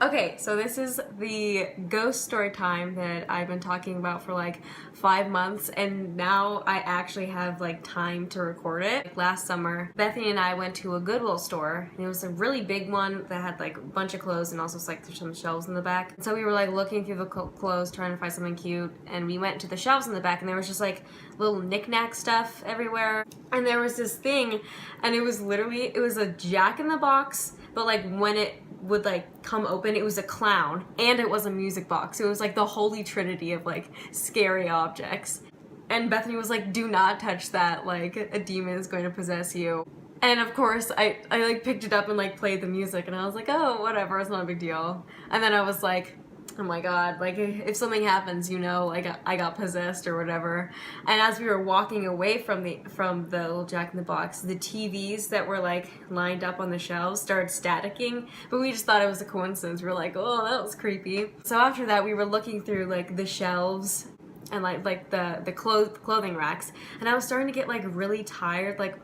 Okay, so this is the ghost story time that I've been talking about for like 5 months, and now I actually have like time to record it. Like, last summer, Bethany and I went to a Goodwill store, and it was a really big one that had like a bunch of clothes and also like there's some shelves in the back. So we were like looking through the clothes, trying to find something cute, and we went to the shelves in the back, and there was just like little knick-knack stuff everywhere. And there was this thing, and it was a Jack-in-the-Box, but like when it would like come open, it was a clown and it was a music box. It was like the holy trinity of like scary objects. And Bethany was like, do not touch that, like a demon is going to possess you. And of course I like picked it up and like played the music, and I was like, oh, whatever, it's not a big deal. And then I was like, oh my god, like if something happens, you know, like I got possessed or whatever. And as we were walking away from the little Jack-in-the-Box, the TVs that were like lined up on the shelves started staticking, but we just thought it was a coincidence. We were like, oh, that was creepy. So after that, we were looking through like the shelves and like the clothing racks, and I was starting to get like really tired, like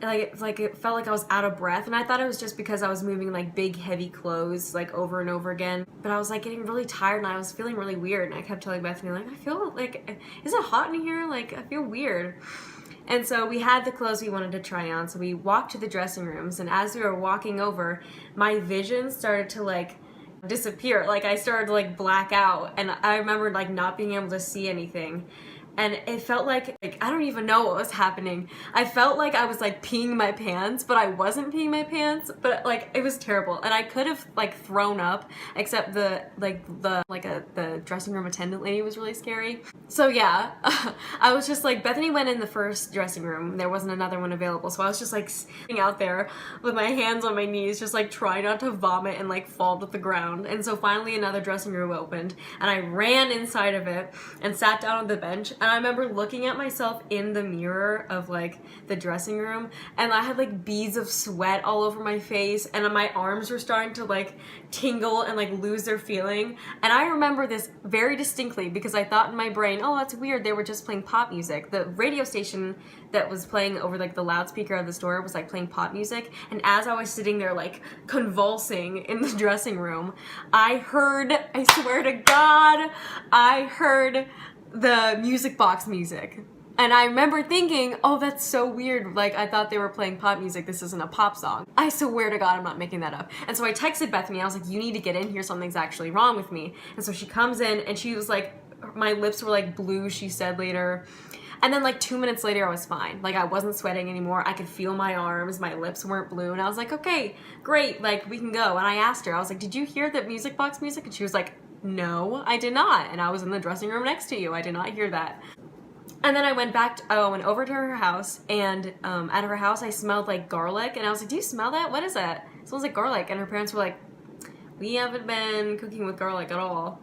it felt like I was out of breath, and I thought it was just because I was moving like big heavy clothes like over and over again. But I was like getting really tired, and I was feeling really weird, and I kept telling Bethany like, I feel like, is it hot in here? Like I feel weird. And so we had the clothes we wanted to try on, so we walked to the dressing rooms, and as we were walking over, my vision started to like disappear. Like I started to like black out, and I remembered like not being able to see anything. And it felt like I don't even know what was happening. I felt like I was like peeing my pants, but I wasn't peeing my pants. But like it was terrible, and I could have like thrown up, except the dressing room attendant lady was really scary. So yeah, I was just like, Bethany went in the first dressing room. There wasn't another one available, so I was just like sitting out there with my hands on my knees, just like trying not to vomit and like fall to the ground. And so finally another dressing room opened, and I ran inside of it and sat down on the bench. And I remember looking at myself in the mirror of like the dressing room, and I had like beads of sweat all over my face, and my arms were starting to like tingle and like lose their feeling. And I remember this very distinctly because I thought in my brain, oh, that's weird, they were just playing pop music. The radio station that was playing over like the loudspeaker of the store was like playing pop music, and as I was sitting there like convulsing in the dressing room, I swear to God, I heard the music box music. And I remember thinking, oh, that's so weird. Like, I thought they were playing pop music. This isn't a pop song. I swear to God, I'm not making that up. And so I texted Bethany. I was like, you need to get in here. Something's actually wrong with me. And so she comes in, and she was like, my lips were like blue, she said later. And then like 2 minutes later, I was fine. Like I wasn't sweating anymore. I could feel my arms. My lips weren't blue. And I was like, okay, great. Like we can go. And I asked her, I was like, did you hear the music box music? And she was like, no, I did not. And I was in the dressing room next to you. I did not hear that. And then I went over to her house, and out of her house, I smelled like garlic. And I was like, do you smell that? What is that? It smells like garlic. And her parents were like, we haven't been cooking with garlic at all.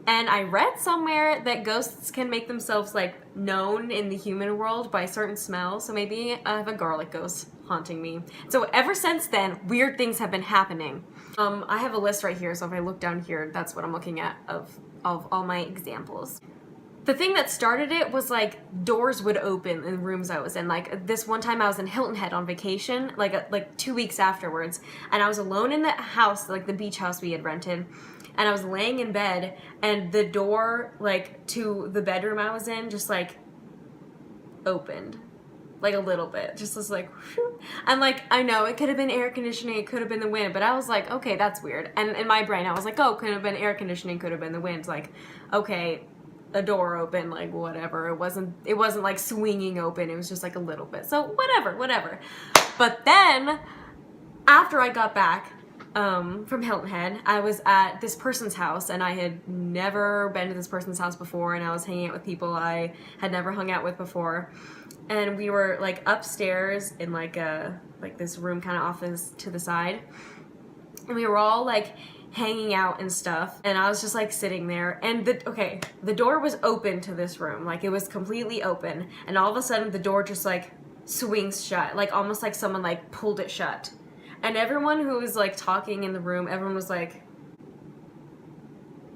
And I read somewhere that ghosts can make themselves like known in the human world by certain smells. So maybe I have a garlic ghost haunting me. So ever since then, weird things have been happening. I have a list right here, so if I look down here, that's what I'm looking at of all my examples. The thing that started it was like doors would open in rooms I was in. Like this one time I was in Hilton Head on vacation, like 2 weeks afterwards, and I was alone in the house, like the beach house we had rented, and I was laying in bed, and the door like to the bedroom I was in just like opened. Like a little bit, just was like, whew. And like, I know it could have been air conditioning, it could have been the wind, but I was like, okay, that's weird. And in my brain, I was like, oh, could have been air conditioning, could have been the wind. Like, okay, a door open, like whatever. It wasn't like swinging open. It was just like a little bit. So whatever. But then after I got back from Hilton Head, I was at this person's house, and I had never been to this person's house before, and I was hanging out with people I had never hung out with before. And we were like upstairs in like this room kind of office to the side, and we were all like hanging out and stuff, and I was just like sitting there, and the door was open to this room, like it was completely open, and all of a sudden the door just like swings shut, like almost like someone like pulled it shut. And everyone who was like talking in the room, everyone was like,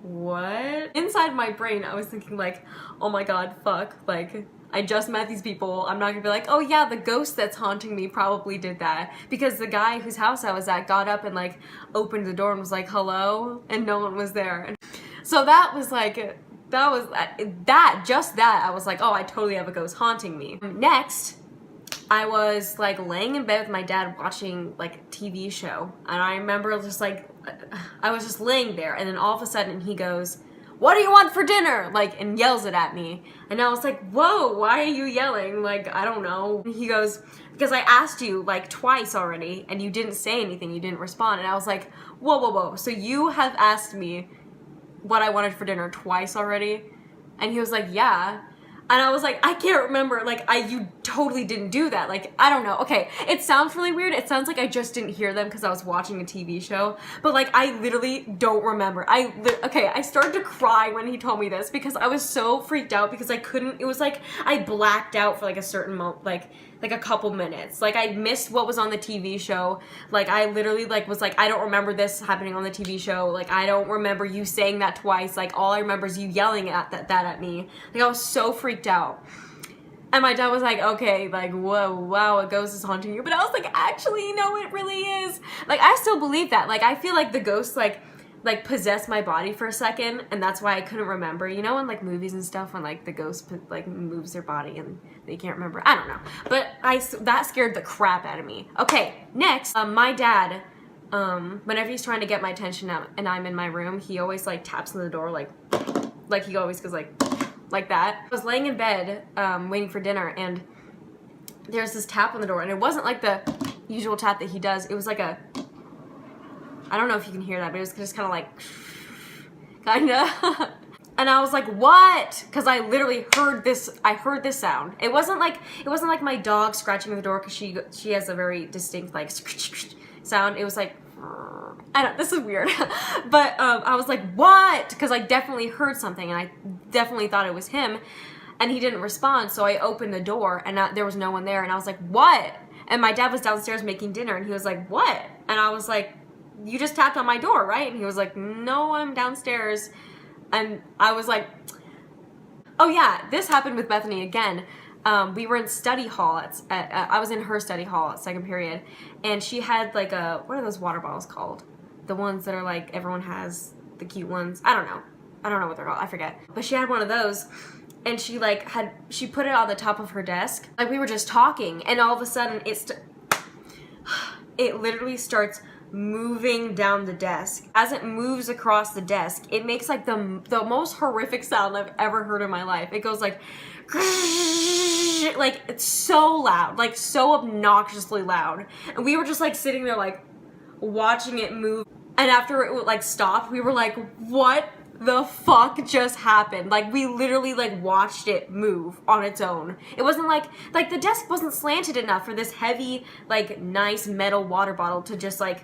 what? Inside my brain, I was thinking like, oh my god, fuck, like I just met these people. I'm not gonna be like, oh yeah, the ghost that's haunting me probably did that. Because the guy whose house I was at got up and like opened the door and was like, hello? And no one was there. So that was like, just that, I was like, oh, I totally have a ghost haunting me. Next, I was like laying in bed with my dad watching like a TV show. And I remember just like, I was just laying there and then all of a sudden he goes, what do you want for dinner? Like, and yells it at me. And I was like, whoa, why are you yelling? Like, I don't know. And he goes, because I asked you like twice already and you didn't say anything, you didn't respond. And I was like, whoa, whoa, whoa. So you have asked me what I wanted for dinner twice already? And he was like, yeah. And I was like, I can't remember, like, you totally didn't do that. Like, I don't know. Okay, it sounds really weird. It sounds like I just didn't hear them because I was watching a TV show. But, like, I literally don't remember. I started to cry when he told me this because I was so freaked out because I couldn't, it was like I blacked out for, like, a certain moment, like a couple minutes. Like, I missed what was on the TV show. Like, I literally, like, was like, I don't remember this happening on the TV show. Like, I don't remember you saying that twice. Like, all I remember is you yelling at that at me. Like, I was so freaked out. And my dad was like, okay, like, whoa, wow, a ghost is haunting you. But I was like, actually, no, it really is. Like, I still believe that. Like, I feel like the ghost, like possessed my body for a second, and that's why I couldn't remember. You know, in like movies and stuff, when like the ghost like moves their body and they can't remember. I don't know, but that scared the crap out of me. Okay, next, my dad, whenever he's trying to get my attention out and I'm in my room, he always like taps on the door, like he always goes like that. I was laying in bed, waiting for dinner, and there's this tap on the door, and it wasn't like the usual tap that he does. It was like a, I don't know if you can hear that, but it was just kind of like, kinda. And I was like, what? Because I literally heard this, sound. It wasn't like my dog scratching the door because she has a very distinct like sound. It was like, I don't, this is weird. But I was like, what? Because I definitely heard something and I definitely thought it was him. And he didn't respond, so I opened the door and there was no one there. And I was like, what? And my dad was downstairs making dinner and he was like, what? And I was like, you just tapped on my door, right? And he was like, no, I'm downstairs. And I was like, oh yeah, this happened with Bethany again. We were in study hall, I was in her study hall at second period, and she had like what are those water bottles called? The ones that are like, everyone has, the cute ones. I don't know what they're called, I forget. But she had one of those, and she put it on the top of her desk. Like, we were just talking, and all of a sudden, it literally starts moving down the desk. As it moves across the desk, it makes like the most horrific sound I've ever heard in my life. It goes like it's so loud, like so obnoxiously loud. And we were just like sitting there like watching it move. And after it like stopped, we were like, what the fuck just happened? Like, we literally like watched it move on its own. It wasn't like the desk wasn't slanted enough for this heavy, like nice metal water bottle to just like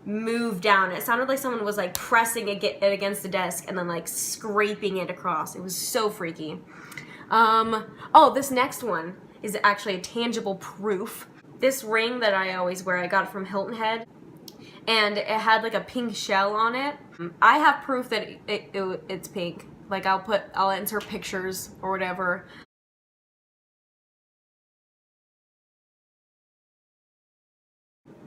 move down. It sounded like someone was like pressing it against the desk and then like scraping it across. It was so freaky. Oh, this next one is actually a tangible proof. This ring that I always wear, I got it from Hilton Head, and it had like a pink shell on it. I have proof that it's pink. Like, I'll insert pictures or whatever.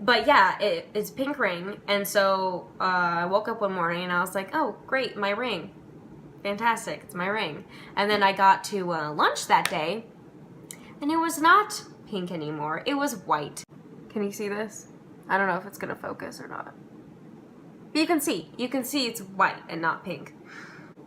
But yeah, it's a pink ring, and so I woke up one morning and I was like, oh great, my ring. Fantastic, it's my ring. And then I got to lunch that day, and it was not pink anymore, it was white. Can you see this? I don't know if it's gonna focus or not. But you can see it's white and not pink.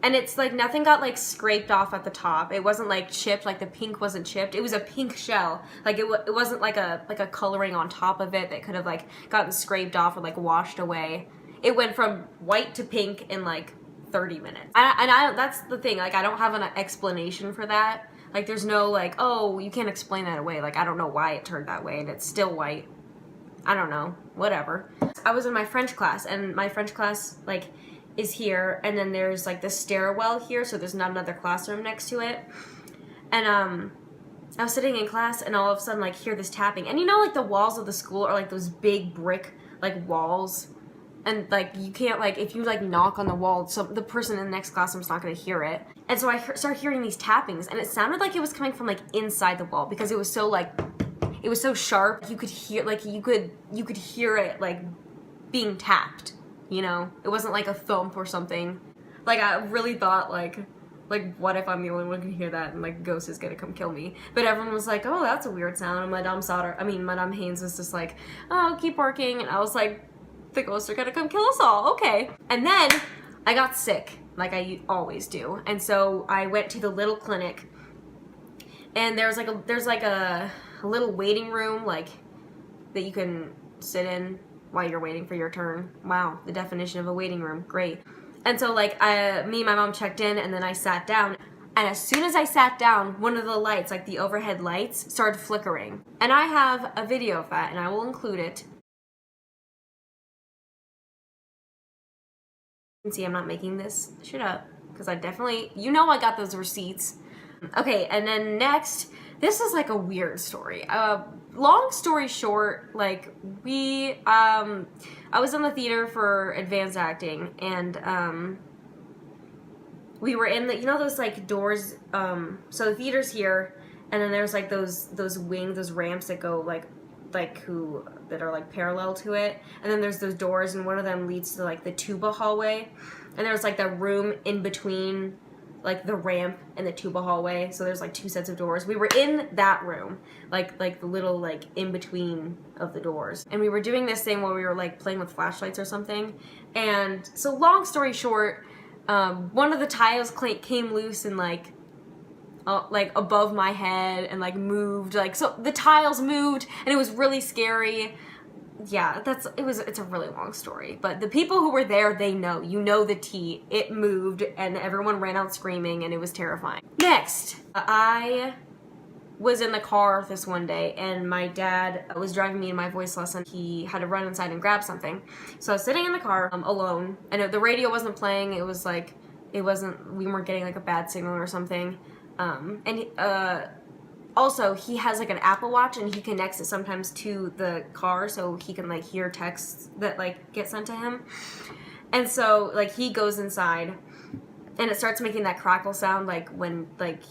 And it's like nothing got like scraped off at the top. It wasn't like chipped, like the pink wasn't chipped. It was a pink shell. Like it wasn't like a coloring on top of it that could have like gotten scraped off or like washed away. It went from white to pink in like 30 minutes. That's the thing, like I don't have an explanation for that. Like there's no like, oh, you can't explain that away. Like I don't know why it turned that way and it's still white. I don't know, whatever. I was in my French class, and my French class like is here, and then there's like the stairwell here, so there's not another classroom next to it. And I was sitting in class and all of a sudden like hear this tapping. And you know like the walls of the school are like those big brick like walls, and like you can't, like, if you like knock on the wall, so the person in the next classroom's not going to hear it. And so I started hearing these tappings, and it sounded like it was coming from like inside the wall, because it was so like, it was so sharp. You could hear, like, you could hear it like being tapped, you know? It wasn't like a thump or something. Like, I really thought like what if I'm the only one who can hear that and like ghost is gonna come kill me? But everyone was like, oh, that's a weird sound. And Madame Haynes was just like, oh, keep working. And I was like, the ghosts are gonna come kill us all, okay. And then I got sick, like I always do. And so I went to the little clinic, and there's like a little waiting room, like, that you can sit in while you're waiting for your turn. Wow, the definition of a waiting room, great. And so like me and my mom checked in, and then I sat down. And as soon as I sat down, one of the lights, like the overhead lights, started flickering. And I have a video of that, and I will include it. You can see I'm not making this shit up, because I definitely, you know, I got those receipts. Okay, and then next, this is like a weird story. Long story short, like I was in the theater for advanced acting, and we were in the, you know, those like doors, so the theater's here, and then there's like those wings, those ramps that go that are like parallel to it, and then there's those doors, and one of them leads to like the tuba hallway, and there's like that room in between like the ramp and the tuba hallway, so there's like two sets of doors. We were in that room, like the little like in between of the doors, and we were doing this thing where we were like playing with flashlights or something. And so long story short, one of the tiles came loose and like above my head, and like moved, like, so the tiles moved, and it was really scary. Yeah, it's a really long story, but the people who were there, they know, you know the tea. It moved, and everyone ran out screaming, and it was terrifying. Next, I was in the car this one day, and my dad was driving me in my voice lesson. He had to run inside and grab something. So I was sitting in the car alone, and the radio wasn't playing. It was like, we weren't getting like a bad signal or something. Also, he has like an Apple Watch, and he connects it sometimes to the car so he can like hear texts that like get sent to him. And so like he goes inside, and it starts making that crackle sound, like when like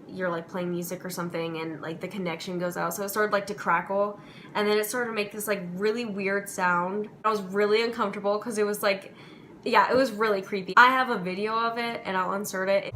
you're like playing music or something, and like the connection goes out. So it started like to crackle, and then it started to make this like really weird sound. I was really uncomfortable because it was like, yeah, it was really creepy. I have a video of it, and I'll insert it.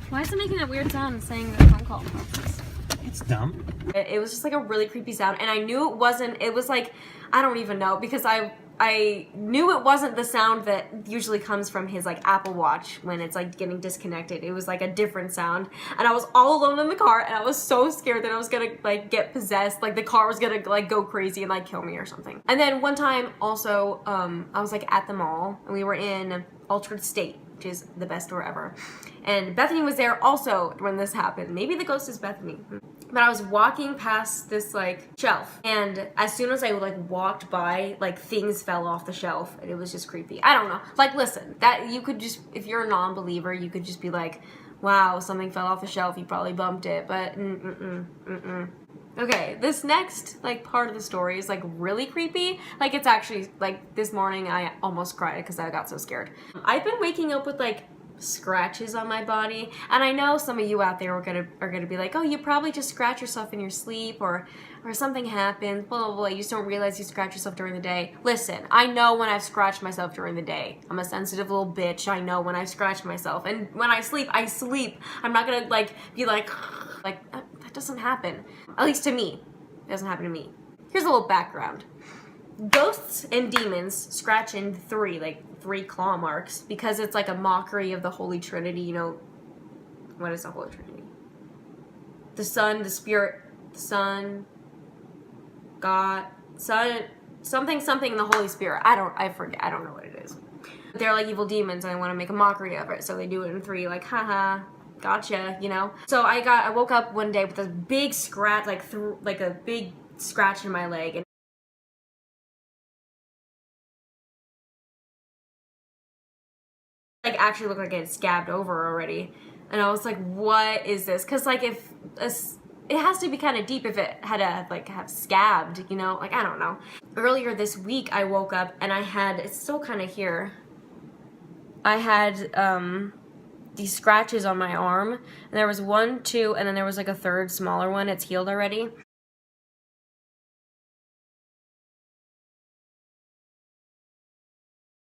Why is it making that weird sound and saying the phone call process? It's dumb. It was just like a really creepy sound, and I knew it was like, I don't even know, because I knew it wasn't the sound that usually comes from his like Apple Watch when it's like getting disconnected. It was like a different sound, and I was all alone in the car, and I was so scared that I was gonna like get possessed, like the car was gonna like go crazy and like kill me or something. And then one time also, I was like at the mall, and we were in Altered State, which is the best store ever. And Bethany was there also when this happened. Maybe the ghost is Bethany. But I was walking past this like shelf, and as soon as I like walked by, like things fell off the shelf, and it was just creepy. I don't know. Like, listen, that you could just, if you're a non-believer, you could just be like, wow, something fell off the shelf, you probably bumped it, but Okay, this next like part of the story is like really creepy. Like, it's actually like this morning I almost cried because I got so scared. I've been waking up with like scratches on my body, and I know some of you out there are gonna be like, oh, you probably just scratch yourself in your sleep, or something happens, blah blah blah, you just don't realize you scratch yourself during the day. Listen, I know when I've scratched myself during the day. I'm a sensitive little bitch. I know when I've scratched myself, and when I sleep, I sleep. I'm not gonna like be like that doesn't happen, at least to me. It doesn't happen to me. Here's a little background. Ghosts and demons scratch in three claw marks because it's like a mockery of the Holy Trinity. You know, what is the Holy Trinity? The Son, the Spirit, the Son, God, Son, something, and the Holy Spirit. I forget. I don't know what it is. But they're like evil demons, and I want to make a mockery of it, so they do it in three, like, haha, gotcha, you know? So I woke up one day with this big scratch, like a big scratch in my leg, and like actually looked like it had scabbed over already. And I was like, what is this? Because like if it has to be kind of deep if it had to like have scabbed, you know, like I don't know. Earlier this week I woke up and I had, it's still kind of here, I had these scratches on my arm, and there was 1, 2, and then there was like a third smaller one. It's healed already.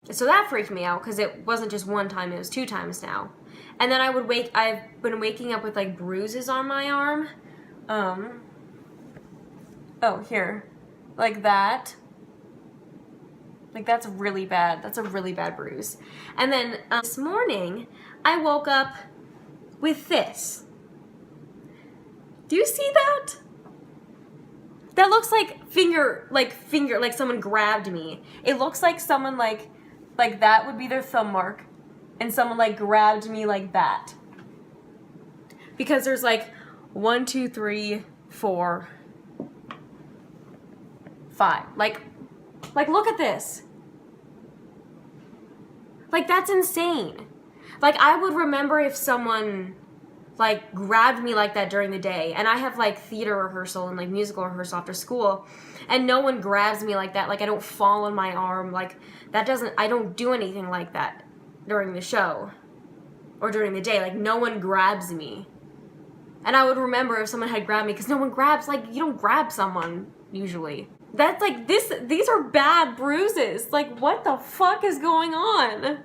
So that freaked me out because it wasn't just 1 time, it was 2 times now. And then I've been waking up with like bruises on my arm. Oh, here. Like that. Like that's really bad. That's a really bad bruise. And then this morning, I woke up with this. Do you see that? That looks like finger, like someone grabbed me. It looks like someone like that would be their thumb mark, and someone like grabbed me like that. Because there's like 1, 2, 3, 4, 5. Like look at this. Like that's insane. Like I would remember if someone like grabbed me like that during the day, and I have like theater rehearsal and like musical rehearsal after school, and no one grabs me like that. Like I don't fall on my arm. Like I don't do anything like that during the show or during the day. Like no one grabs me. And I would remember if someone had grabbed me, because no one grabs, like you don't grab someone usually. That's like these are bad bruises. Like what the fuck is going on?